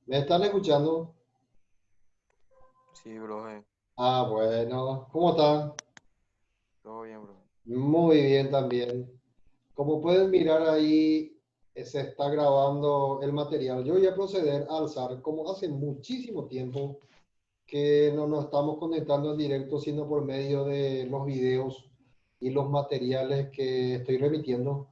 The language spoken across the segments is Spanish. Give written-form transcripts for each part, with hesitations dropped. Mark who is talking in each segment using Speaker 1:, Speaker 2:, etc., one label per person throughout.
Speaker 1: ¿Me están escuchando?
Speaker 2: Sí, bro,
Speaker 1: Ah, bueno. ¿Cómo están?
Speaker 2: todo bien, bro.
Speaker 1: Muy bien también. Como pueden mirar ahí, se está grabando el material. Yo voy a proceder a alzar, como hace muchísimo tiempo que no nos estamos conectando en directo, sino por medio de los videos y los materiales que estoy remitiendo.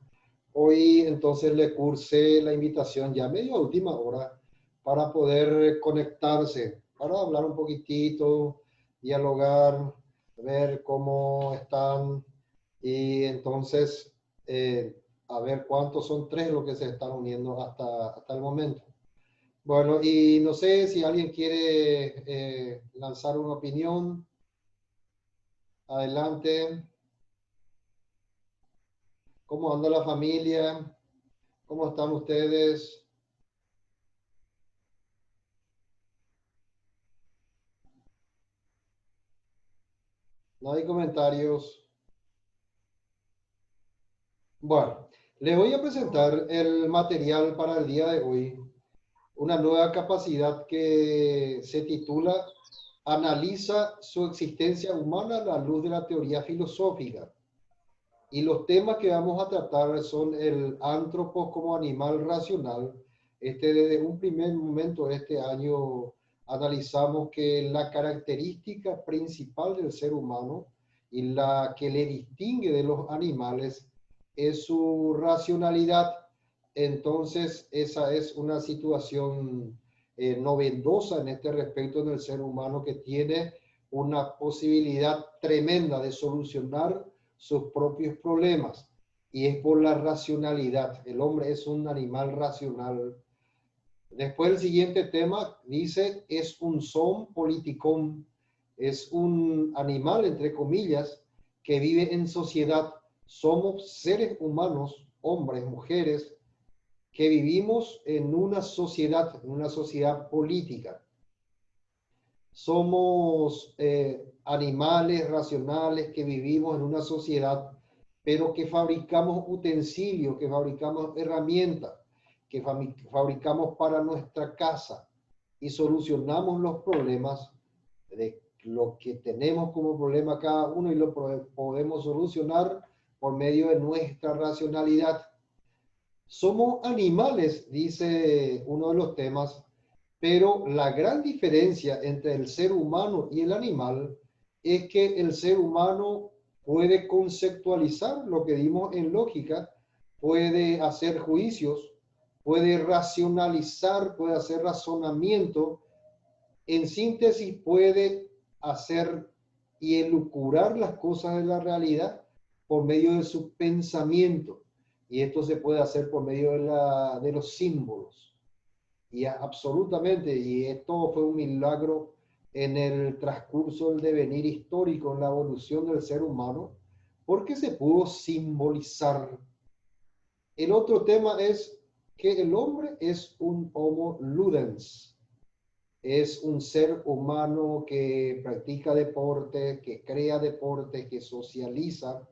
Speaker 1: Hoy entonces le cursé la invitación ya medio a última hora para poder conectarse, para hablar un poquitito, dialogar, ver cómo están y entonces a ver cuántos son tres los que se están uniendo hasta el momento. Bueno, y no sé si alguien quiere lanzar una opinión. Adelante. ¿Cómo anda la familia? ¿Cómo están ustedes? No hay comentarios. Bueno, les voy a presentar el material para el día de hoy, una nueva capacidad que se titula Analiza su existencia humana a la luz de la teoría filosófica. Y los temas que vamos a tratar son el antropos como animal racional. Desde un primer momento de este año analizamos que la característica principal del ser humano y la que le distingue de los animales es su racionalidad. Entonces, esa es una situación novedosa en este respecto en el ser humano que tiene una posibilidad tremenda de solucionar sus propios problemas. Y es por la racionalidad. El hombre es un animal racional. Después el siguiente tema dice, es un son politicón, es un animal, entre comillas, que vive en sociedad. Somos seres humanos, hombres, mujeres, que vivimos en una sociedad política. Somos animales racionales que vivimos en una sociedad, pero que fabricamos utensilios, que fabricamos herramientas, que fabricamos para nuestra casa y solucionamos los problemas de lo que tenemos como problema cada uno y lo podemos solucionar por medio de nuestra racionalidad. Somos animales, dice uno de los temas, pero la gran diferencia entre el ser humano y el animal es que el ser humano puede conceptualizar lo que dimos en lógica, puede hacer juicios, puede racionalizar, puede hacer razonamiento, en síntesis puede hacer y elucubrar las cosas de la realidad por medio de su pensamiento. Y esto se puede hacer por medio de los símbolos. Y absolutamente, y esto fue un milagro en el transcurso del devenir histórico, en la evolución del ser humano, porque se pudo simbolizar. El otro tema es que el hombre es un homo ludens, es un ser humano que practica deporte, que crea deporte, que socializa,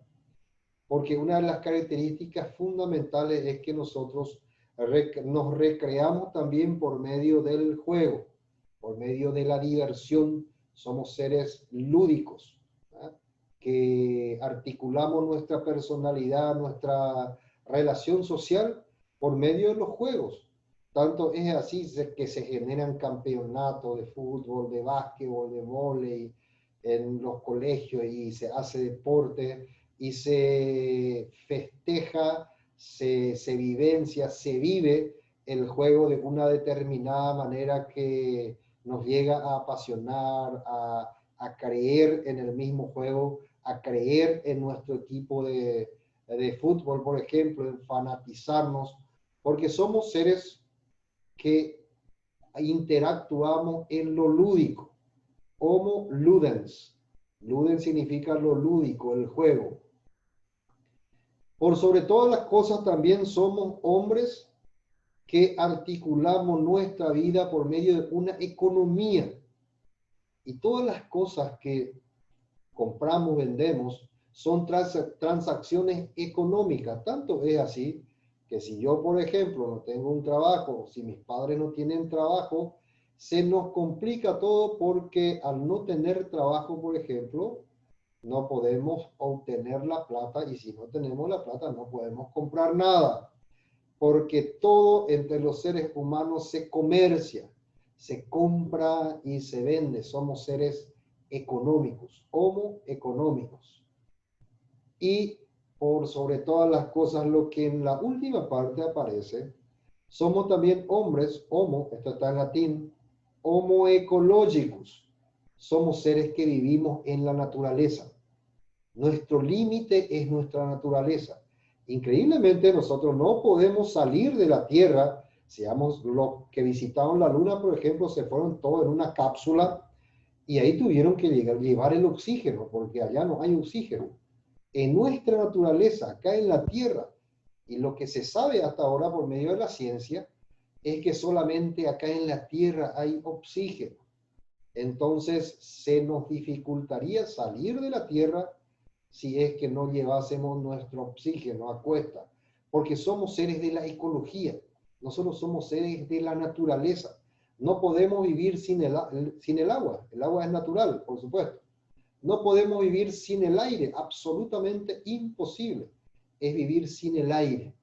Speaker 1: porque una de las características fundamentales es que nosotros nos recreamos también por medio del juego, por medio de la diversión. Somos seres lúdicos, ¿verdad? Que articulamos nuestra personalidad, nuestra relación social por medio de los juegos. Tanto es así que se generan campeonatos de fútbol, de básquetbol, de vóley en los colegios y se hace deporte y se festeja, se vivencia, se vive el juego de una determinada manera que nos llega a apasionar, a creer en el mismo juego, a creer en nuestro equipo de fútbol, por ejemplo, en fanatizarnos, porque somos seres que interactuamos en lo lúdico. Homo ludens. Ludens significa lo lúdico, el juego. Por sobre todas las cosas también somos hombres que articulamos nuestra vida por medio de una economía. Y todas las cosas que compramos, vendemos, son transacciones económicas. Tanto es así que si yo, por ejemplo, no tengo un trabajo, si mis padres no tienen trabajo, se nos complica todo porque al no tener trabajo, por ejemplo, no podemos obtener la plata y si no tenemos la plata no podemos comprar nada, porque todo entre los seres humanos se comercia, se compra y se vende. Somos seres económicos, homo económicos. Y por sobre todas las cosas, lo que en la última parte aparece, somos también hombres, homo, esto está en latín, homo ecologicus. Somos seres que vivimos en la naturaleza. Nuestro límite es nuestra naturaleza. Increíblemente, nosotros no podemos salir de la Tierra. Seamos los que visitaron la Luna, por ejemplo, se fueron todos en una cápsula y ahí tuvieron que llevar el oxígeno, porque allá no hay oxígeno. En nuestra naturaleza, acá en la Tierra, y lo que se sabe hasta ahora por medio de la ciencia, es que solamente acá en la Tierra hay oxígeno. Entonces, se nos dificultaría salir de la Tierra si es que no llevásemos nuestro oxígeno a cuesta, porque somos seres de la ecología, nosotros somos seres de la naturaleza. No podemos vivir sin el agua es natural, por supuesto. No podemos vivir sin el aire, absolutamente imposible. Es vivir sin el aire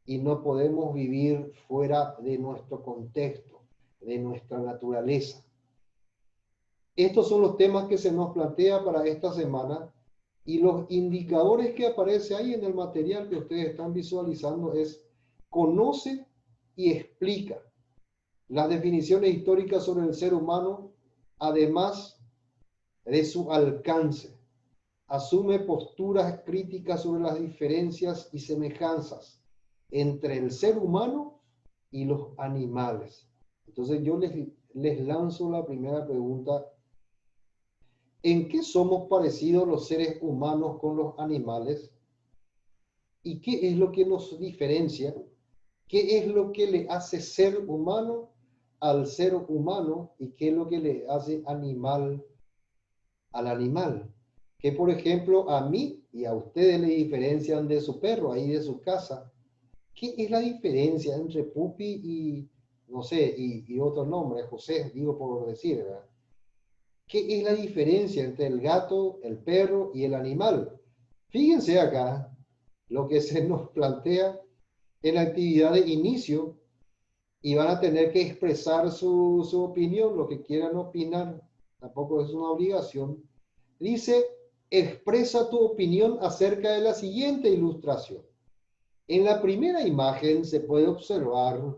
Speaker 1: y no podemos vivir fuera de nuestro contexto, de nuestra naturaleza. Estos son los temas que se nos plantea para esta semana y los indicadores que aparece ahí en el material que ustedes están visualizando es conoce y explica las definiciones históricas sobre el ser humano, además de su alcance. Asume posturas críticas sobre las diferencias y semejanzas entre el ser humano y los animales. Entonces yo les lanzo la primera pregunta. ¿En qué somos parecidos los seres humanos con los animales? ¿Y qué es lo que nos diferencia? ¿Qué es lo que le hace ser humano al ser humano? ¿Y qué es lo que le hace animal al animal? Que, por ejemplo, a mí y a ustedes le diferencian de su perro, ahí de su casa. ¿Qué es la diferencia entre Pupi y, no sé, y otro nombre, José, digo por decir, ¿verdad? ¿Qué es la diferencia entre el gato, el perro y el animal? Fíjense acá lo que se nos plantea en la actividad de inicio y van a tener que expresar su opinión, lo que quieran opinar, tampoco es una obligación. Dice, expresa tu opinión acerca de la siguiente ilustración. En la primera imagen se puede observar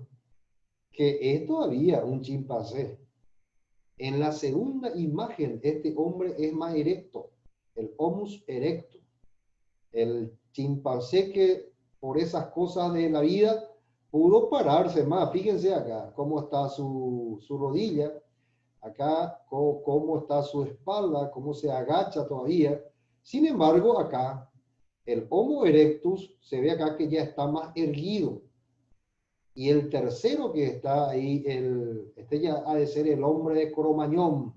Speaker 1: que es todavía un chimpancé. En la segunda imagen, este hombre es más erecto, el Homus erectus, el chimpancé que por esas cosas de la vida pudo pararse más. Fíjense acá cómo está su rodilla, acá cómo está su espalda, cómo se agacha todavía. Sin embargo, acá el Homo erectus se ve acá que ya está más erguido. Y el tercero que está ahí, este ya ha de ser el hombre de Cromañón,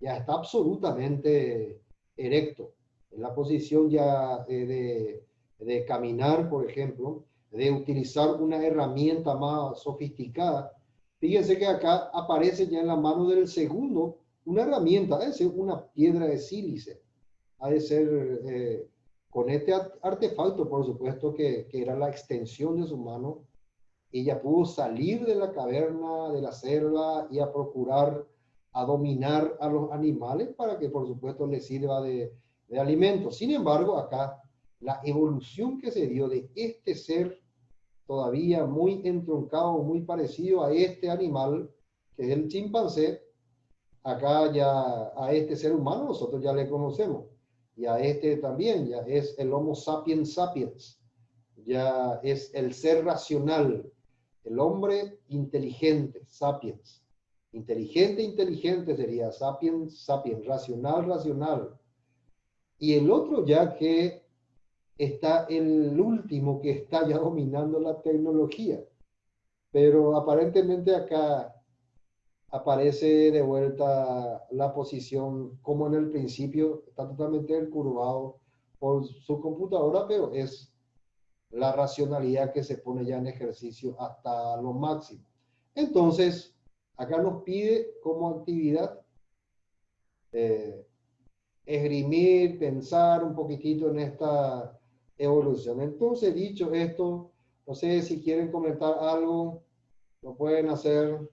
Speaker 1: ya está absolutamente erecto, en la posición ya de caminar, por ejemplo, de utilizar una herramienta más sofisticada. Fíjense que acá aparece ya en la mano del segundo una herramienta, ha de ser una piedra de sílice, ha de ser con este artefacto, por supuesto, que era la extensión de su mano. Ella pudo salir de la caverna, de la selva y a procurar a dominar a los animales para que por supuesto les sirva de alimento. Sin embargo, acá la evolución que se dio de este ser todavía muy entroncado, muy parecido a este animal, que es el chimpancé, acá ya a este ser humano nosotros ya le conocemos. Y a este también, ya es el Homo sapiens sapiens, ya es el ser racional, el hombre inteligente, sapiens. Inteligente, inteligente sería sapiens, sapiens, racional, racional. Y el otro ya que está el último que está ya dominando la tecnología. Pero aparentemente acá aparece de vuelta la posición como en el principio, está totalmente curvado por su computadora, pero es la racionalidad que se pone ya en ejercicio hasta lo máximo. Entonces, acá nos pide como actividad eh, esgrimir, pensar un poquitito en esta evolución. Entonces, dicho esto, no sé si quieren comentar algo, lo pueden hacer.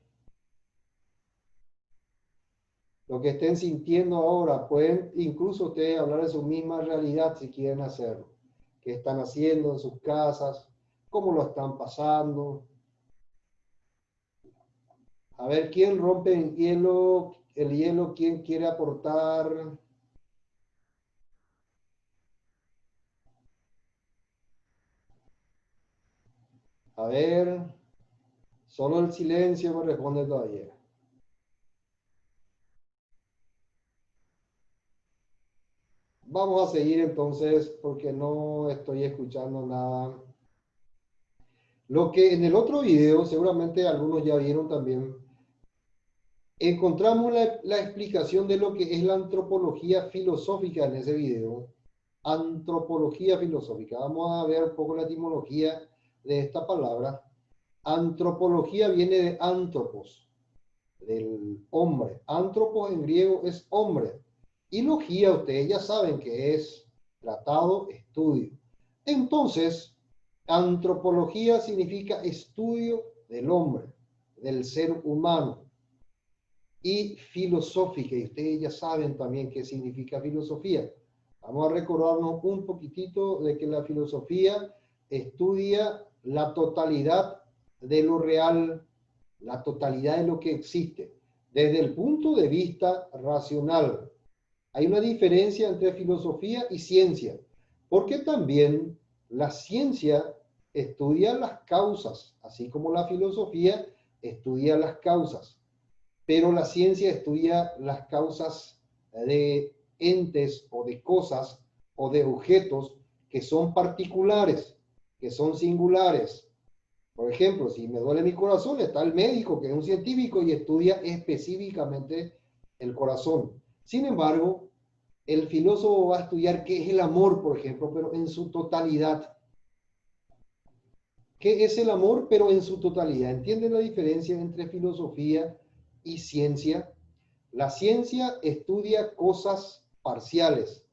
Speaker 1: Lo que estén sintiendo ahora, pueden incluso ustedes hablar de su misma realidad si quieren hacerlo. ¿Qué están haciendo en sus casas? ¿Cómo lo están pasando? A ver, ¿quién rompe el hielo, ¿quién quiere aportar? A ver, solo el silencio me responde todavía. Vamos a seguir entonces porque no estoy escuchando nada. Lo que en el otro video, seguramente algunos ya vieron también, encontramos la explicación de lo que es la antropología filosófica en ese video. Antropología filosófica. Vamos a ver un poco la etimología de esta palabra. Antropología viene de antropos, del hombre. Antropos en griego es hombre. Y logía, ustedes ya saben que es tratado, estudio. Entonces, antropología significa estudio del hombre, del ser humano. Y filosófica, y ustedes ya saben también qué significa filosofía. Vamos a recordarnos un poquitito de que la filosofía estudia la totalidad de lo real, la totalidad de lo que existe, desde el punto de vista racional. Hay una diferencia entre filosofía y ciencia, porque también la ciencia estudia las causas, así como la filosofía estudia las causas, pero la ciencia estudia las causas de entes o de cosas o de objetos que son particulares, que son singulares. Por ejemplo, si me duele mi corazón, está el médico, que es un científico y estudia específicamente el corazón. Sin embargo, el filósofo va a estudiar qué es el amor, por ejemplo, pero en su totalidad. ¿Qué es el amor, pero en su totalidad? ¿Entienden la diferencia entre filosofía y ciencia? La ciencia estudia cosas parciales.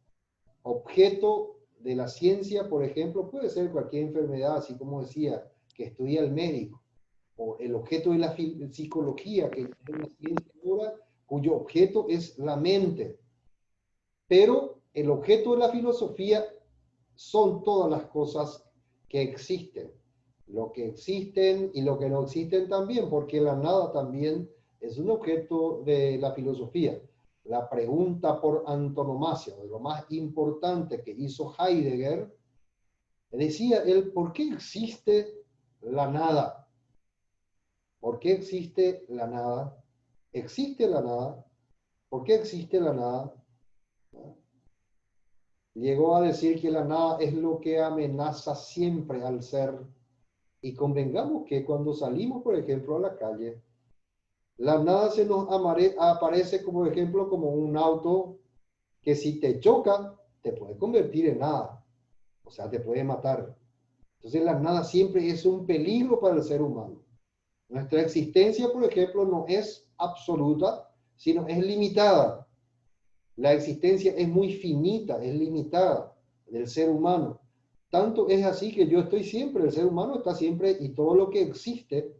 Speaker 1: Objeto de la ciencia, por ejemplo, puede ser cualquier enfermedad, así como decía, que estudia el médico. O el objeto de la psicología, que es una ciencia ahora, cuyo objeto es la mente. Pero el objeto de la filosofía son todas las cosas que existen. Lo que existen y lo que no existen también, porque la nada también es un objeto de la filosofía. La pregunta por antonomasia, de lo más importante que hizo Heidegger, decía él, ¿por qué existe la nada? ¿Por qué existe la nada? ¿Existe la nada? ¿Por qué existe la nada? Llegó a decir que la nada es lo que amenaza siempre al ser. Y convengamos que cuando salimos, por ejemplo, a la calle, la nada se nos aparece como ejemplo como un auto que si te choca, te puede convertir en nada. O sea, te puede matar. Entonces la nada siempre es un peligro para el ser humano. Nuestra existencia, por ejemplo, no es absoluta, sino es limitada. La existencia es muy finita, es limitada del ser humano. Tanto es así que yo estoy siempre, el ser humano está siempre, y todo lo que existe,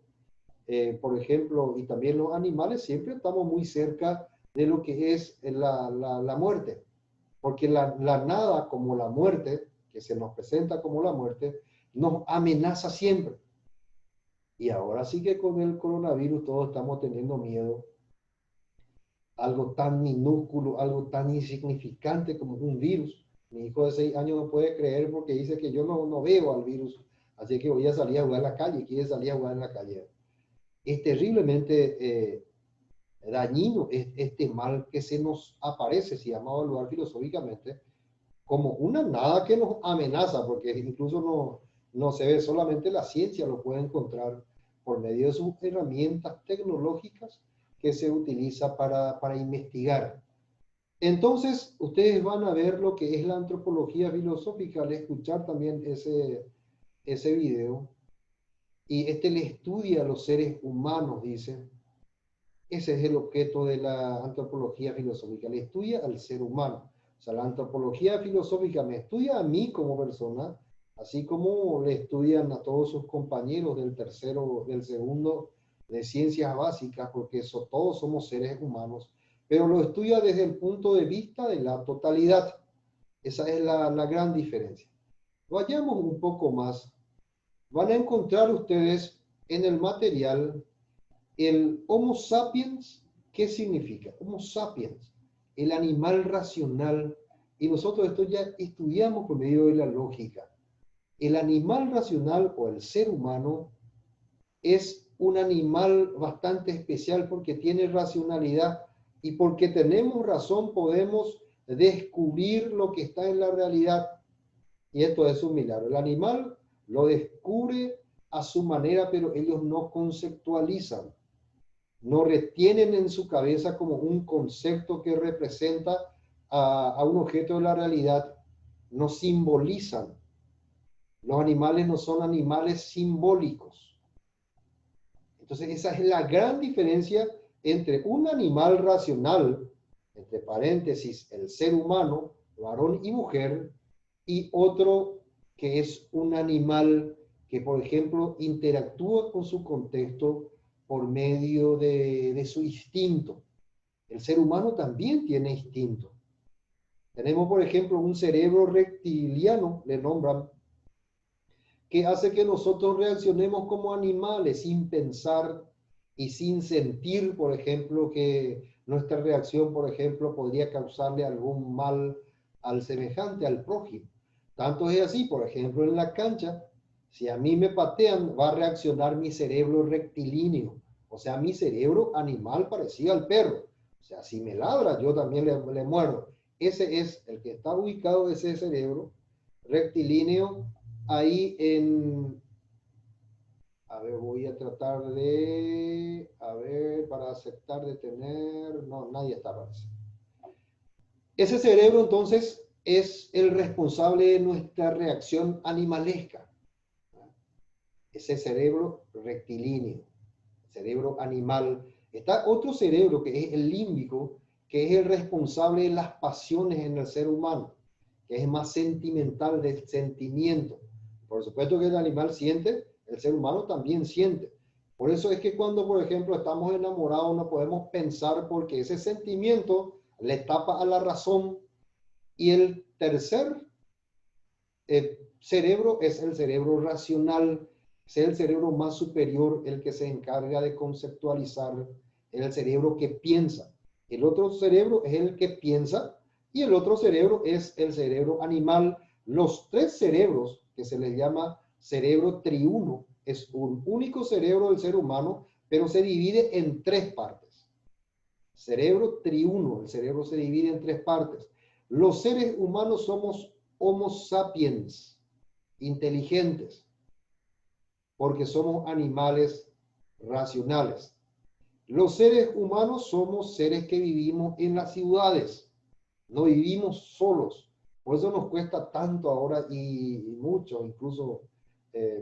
Speaker 1: por ejemplo, y también los animales, siempre estamos muy cerca de lo que es la muerte. Porque la nada, como la muerte, que se nos presenta como la muerte, nos amenaza siempre. Y ahora sí que con el coronavirus todos estamos teniendo miedo. Algo tan minúsculo, algo tan insignificante como un virus. Mi hijo de 6 años no puede creer porque dice que yo no veo al virus, así que voy a salir a jugar en la calle, quiere salir a jugar en la calle. Es terriblemente dañino este mal que se nos aparece, si vamos a evaluar filosóficamente, como una nada que nos amenaza, porque incluso no se ve, solamente la ciencia lo puede encontrar por medio de sus herramientas tecnológicas que se utiliza para investigar. Entonces, ustedes van a ver lo que es la antropología filosófica al escuchar también ese video. Y le estudia a los seres humanos, dice. Ese es el objeto de la antropología filosófica. Le estudia al ser humano. O sea, la antropología filosófica me estudia a mí como persona, así como le estudian a todos sus compañeros del tercero, del segundo de ciencias básicas, porque todos somos seres humanos, pero lo estudia desde el punto de vista de la totalidad. Esa es la gran diferencia. Vayamos un poco más. Van a encontrar ustedes en el material el Homo sapiens. ¿Qué significa? Homo sapiens, el animal racional. Y nosotros esto ya estudiamos por medio de la lógica. El animal racional o el ser humano es un animal bastante especial porque tiene racionalidad y porque tenemos razón podemos descubrir lo que está en la realidad. Y esto es un milagro. El animal lo descubre a su manera, pero ellos no conceptualizan, no retienen en su cabeza como un concepto que representa a un objeto de la realidad, no simbolizan. Los animales no son animales simbólicos. Entonces, esa es la gran diferencia entre un animal racional, entre paréntesis, el ser humano, varón y mujer, y otro que es un animal que, por ejemplo, interactúa con su contexto por medio de su instinto. El ser humano también tiene instinto. Tenemos, por ejemplo, un cerebro reptiliano, le nombran, que hace que nosotros reaccionemos como animales sin pensar y sin sentir, por ejemplo, que nuestra reacción, por ejemplo, podría causarle algún mal al semejante, al prójimo. Tanto es así, por ejemplo, en la cancha, si a mí me patean, va a reaccionar mi cerebro rectilíneo, o sea, mi cerebro animal parecido al perro. O sea, si me ladra, yo también le muerdo. Ese es el que está ubicado, ese cerebro rectilíneo ahí a ver, voy a tratar a ver, para aceptar de tener, no, nadie está para eso. Ese cerebro entonces es el responsable de nuestra reacción animalesca. Ese cerebro rectilíneo, cerebro animal. Está otro cerebro que es el límbico, que es el responsable de las pasiones en el ser humano, que es más sentimental, del sentimiento. Por supuesto que el animal siente, el ser humano también siente. Por eso es que cuando, por ejemplo, estamos enamorados no podemos pensar porque ese sentimiento le tapa a la razón. Y el tercer cerebro es el cerebro racional, es el cerebro más superior, el que se encarga de conceptualizar, el cerebro que piensa. El otro cerebro es el que piensa y el otro cerebro es el cerebro animal. Los tres cerebros, que se les llama cerebro triuno, es un único cerebro del ser humano, pero se divide en tres partes. Cerebro triuno, el cerebro se divide en tres partes. Los seres humanos somos Homo sapiens, inteligentes, porque somos animales racionales. Los seres humanos somos seres que vivimos en las ciudades, no vivimos solos. Por eso nos cuesta tanto ahora y mucho, incluso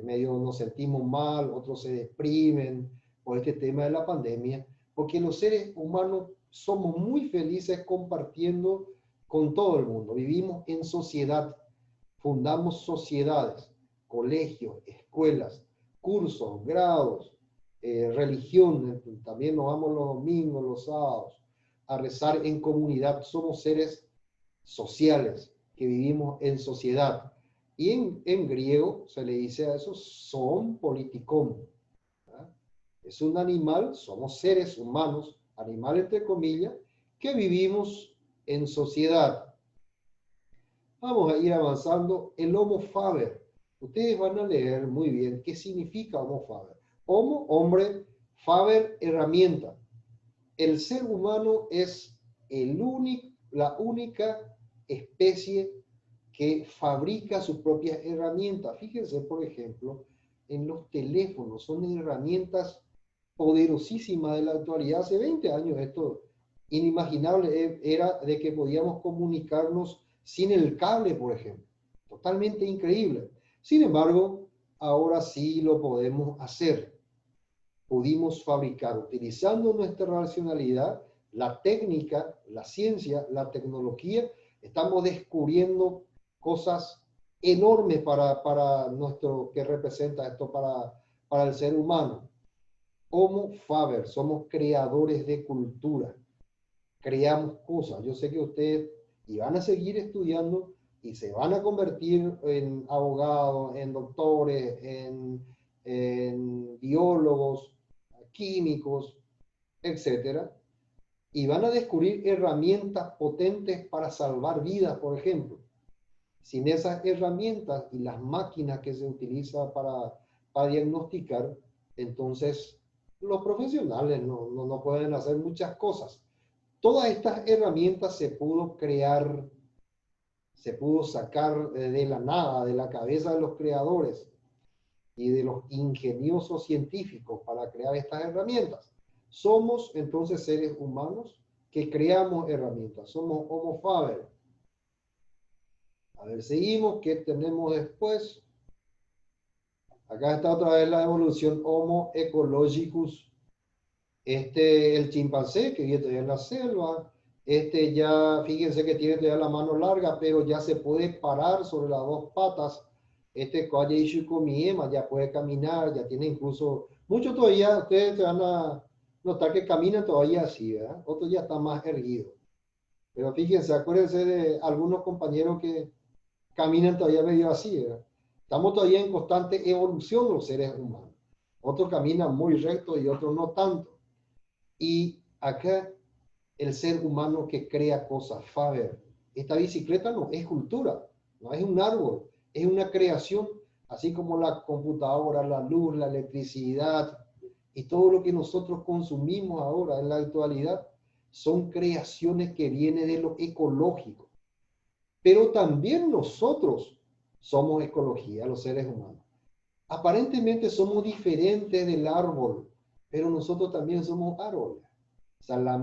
Speaker 1: medio nos sentimos mal, otros se deprimen por este tema de la pandemia, porque los seres humanos somos muy felices compartiendo con todo el mundo. Vivimos en sociedad, fundamos sociedades, colegios, escuelas, cursos, grados, religión. También nos vamos los domingos, los sábados, a rezar en comunidad. Somos seres sociales que vivimos en sociedad. Y en griego se le dice a eso son politikon. Es un animal, somos seres humanos, animal entre comillas, que vivimos en sociedad. Vamos a ir avanzando. El Homo faber. Ustedes van a leer muy bien qué significa Homo faber. Homo, hombre, faber, herramienta. El ser humano es la única especie que fabrica sus propias herramientas. Fíjense, por ejemplo, en los teléfonos. Son herramientas poderosísimas de la actualidad. Hace 20 años esto inimaginable era de que podíamos comunicarnos sin el cable, por ejemplo. Totalmente increíble. Sin embargo, ahora sí lo podemos hacer. Pudimos fabricar, utilizando nuestra racionalidad, la técnica, la ciencia, la tecnología, estamos descubriendo cosas enormes para nuestro, que representa esto para el ser humano. Homo faber, somos creadores de cultura, creamos cosas. Yo sé que ustedes y van a seguir estudiando y se van a convertir en abogados, en doctores, en biólogos, químicos, etcétera, y van a descubrir herramientas potentes para salvar vidas, por ejemplo. Sin esas herramientas y las máquinas que se utilizan para diagnosticar, entonces los profesionales no pueden hacer muchas cosas. Todas estas herramientas se pudo crear, se pudo sacar de la nada, de la cabeza de los creadores y de los ingeniosos científicos para crear estas herramientas. Somos entonces seres humanos que creamos herramientas. Somos Homo faber. A ver, seguimos. ¿Qué tenemos después? Acá está otra vez la evolución Homo ecologicus. El chimpancé que vive todavía en la selva. Ya, fíjense que tiene todavía la mano larga, pero ya se puede parar sobre las dos patas. Koya Ishukomiema ya puede caminar, ya tiene incluso, muchos todavía, ustedes se van a notar que caminan todavía así, ¿verdad? Otros ya están más erguidos. Pero fíjense, acuérdense de algunos compañeros que caminan todavía medio así, ¿verdad? Estamos todavía en constante evolución los seres humanos. Otros caminan muy recto y otros no tanto. Y acá el ser humano que crea cosas, Faber, esta bicicleta no es cultura, no es un árbol, es una creación, así como la computadora, la luz, la electricidad y todo lo que nosotros consumimos ahora en la actualidad son creaciones que vienen de lo ecológico. Pero también nosotros somos ecología, los seres humanos. Aparentemente somos diferentes del árbol, pero nosotros también somos árboles. O sea, el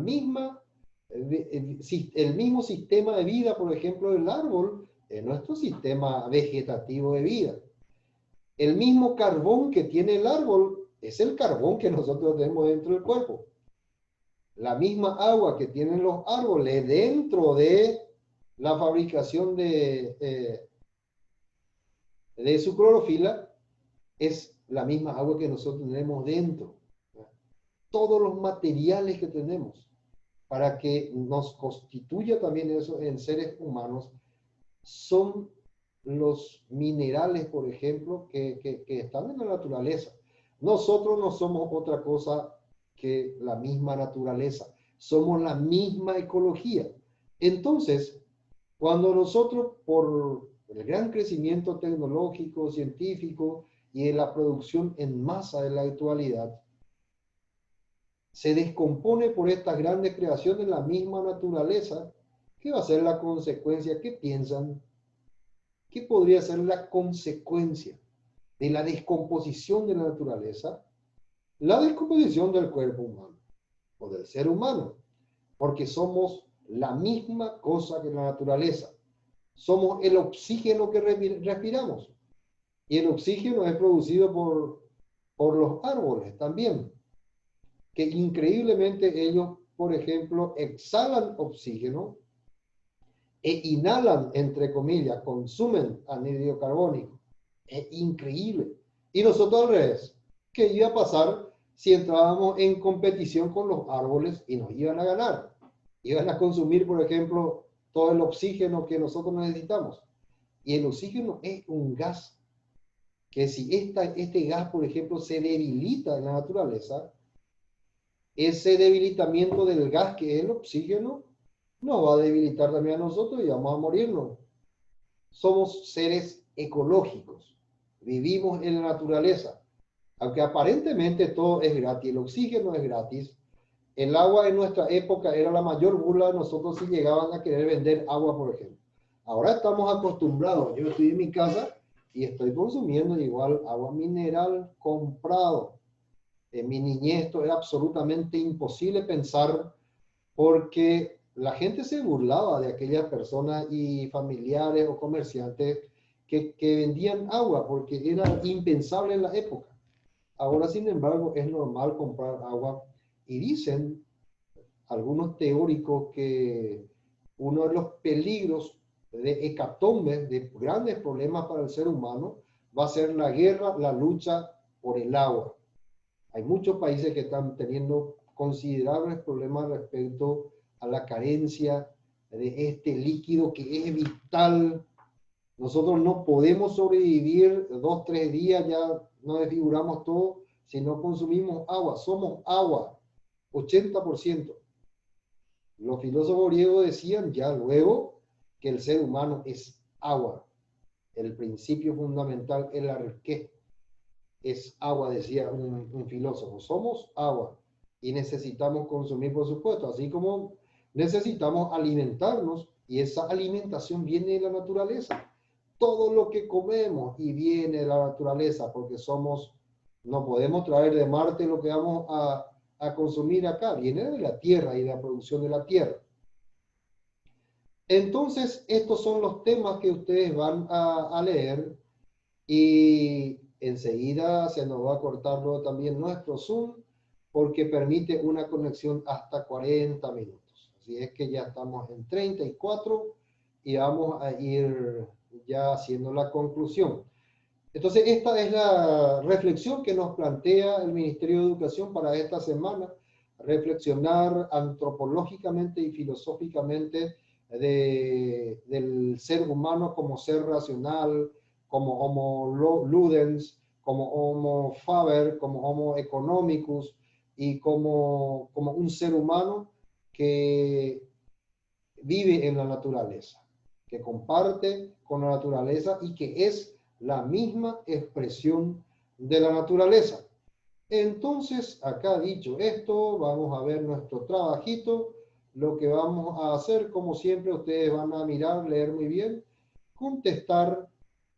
Speaker 1: mismo sistema de vida, por ejemplo, del árbol, es nuestro sistema vegetativo de vida. El mismo carbón que tiene el árbol es el carbón que nosotros tenemos dentro del cuerpo. La misma agua que tienen los árboles dentro de la fabricación de su clorofila es la misma agua que nosotros tenemos dentro. Todos los materiales que tenemos para que nos constituya también eso en seres humanos son los minerales, por ejemplo, que están en la naturaleza. Nosotros no somos otra cosa que la misma naturaleza, somos la misma ecología. Entonces, cuando nosotros, por el gran crecimiento tecnológico, científico y de la producción en masa de la actualidad, se descompone por estas grandes creaciones la misma naturaleza, ¿qué va a ser la consecuencia? ¿Qué piensan? ¿Qué podría ser la consecuencia de la descomposición de la naturaleza? La descomposición del cuerpo humano o del ser humano, porque somos la misma cosa que la naturaleza. Somos el oxígeno que respiramos y el oxígeno es producido por los árboles también, que increíblemente ellos, por ejemplo, exhalan oxígeno e inhalan, entre comillas, consumen anhídrido carbónico. Es increíble. Y nosotros al revés, ¿qué iba a pasar si entrábamos en competición con los árboles y nos iban a ganar? Iban a consumir, por ejemplo, todo el oxígeno que nosotros necesitamos. Y el oxígeno es un gas que si este gas, por ejemplo, se debilita en la naturaleza, ese debilitamiento del gas que es el oxígeno nos va a debilitar también a nosotros y vamos a morirnos. Somos seres ecológicos, vivimos en la naturaleza, aunque aparentemente todo es gratis, el oxígeno es gratis, el agua en nuestra época era la mayor burla de nosotros si llegaban a querer vender agua, por ejemplo. Ahora estamos acostumbrados, yo estoy en mi casa y estoy consumiendo igual agua mineral comprado. En mi niñez esto era absolutamente imposible pensar porque la gente se burlaba de aquellas personas y familiares o comerciantes que vendían agua porque era impensable en la época. Ahora, sin embargo, es normal comprar agua y dicen algunos teóricos que uno de los peligros de hecatombe, de grandes problemas para el ser humano, va a ser la guerra, la lucha por el agua. Hay muchos países que están teniendo considerables problemas respecto a la carencia de este líquido que es vital. Nosotros no podemos sobrevivir 2, 3 días, ya nos desfiguramos todo si no consumimos agua. Somos agua, 80%. Los filósofos griegos decían ya luego que el ser humano es agua. El principio fundamental es la riqueza. Es agua, decía un filósofo. Somos agua y necesitamos consumir, por supuesto, así como necesitamos alimentarnos y esa alimentación viene de la naturaleza. Todo lo que comemos y viene de la naturaleza porque somos, no podemos traer de Marte lo que vamos a consumir acá, viene de la tierra y de la producción de la tierra. Entonces, estos son los temas que ustedes van a leer y enseguida se nos va a cortar luego también nuestro Zoom porque permite una conexión hasta 40 minutos. Así es que ya estamos en 34 y vamos a ir ya haciendo la conclusión. Entonces, esta es la reflexión que nos plantea el Ministerio de Educación para esta semana, reflexionar antropológicamente y filosóficamente del ser humano como ser racional, como Homo ludens, como Homo faber, como Homo economicus y como un ser humano que vive en la naturaleza, que comparte con la naturaleza y que es la misma expresión de la naturaleza. Entonces, acá dicho esto, vamos a ver nuestro trabajito. Lo que vamos a hacer, como siempre, ustedes van a mirar, leer muy bien, contestar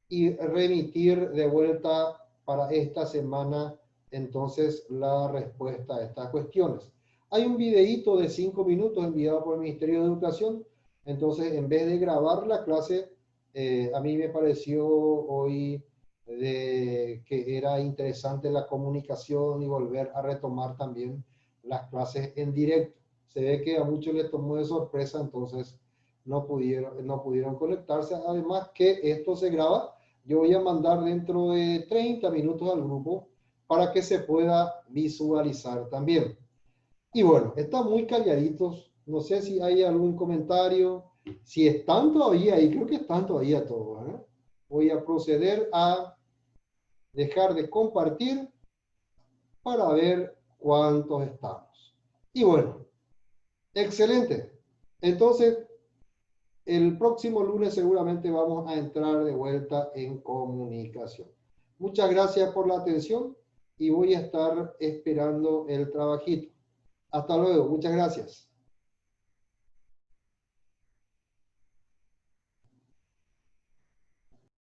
Speaker 1: y remitir de vuelta para esta semana, entonces, la respuesta a estas cuestiones. Hay un videíto de 5 minutos enviado por el Ministerio de Educación, entonces, en vez de grabar la clase, a mí me pareció hoy que era interesante la comunicación y volver a retomar también las clases en directo. Se ve que a muchos les tomó de sorpresa, entonces no pudieron conectarse. Además que esto se graba, yo voy a mandar dentro de 30 minutos al grupo para que se pueda visualizar también. Y bueno, están muy calladitos. No sé si hay algún comentario. Si están todavía ahí, creo que están todavía todos, ¿eh? Voy a proceder a dejar de compartir para ver cuántos estamos. Y bueno, excelente. Entonces, el próximo lunes seguramente vamos a entrar de vuelta en comunicación. Muchas gracias por la atención y voy a estar esperando el trabajito. Hasta luego. Muchas gracias.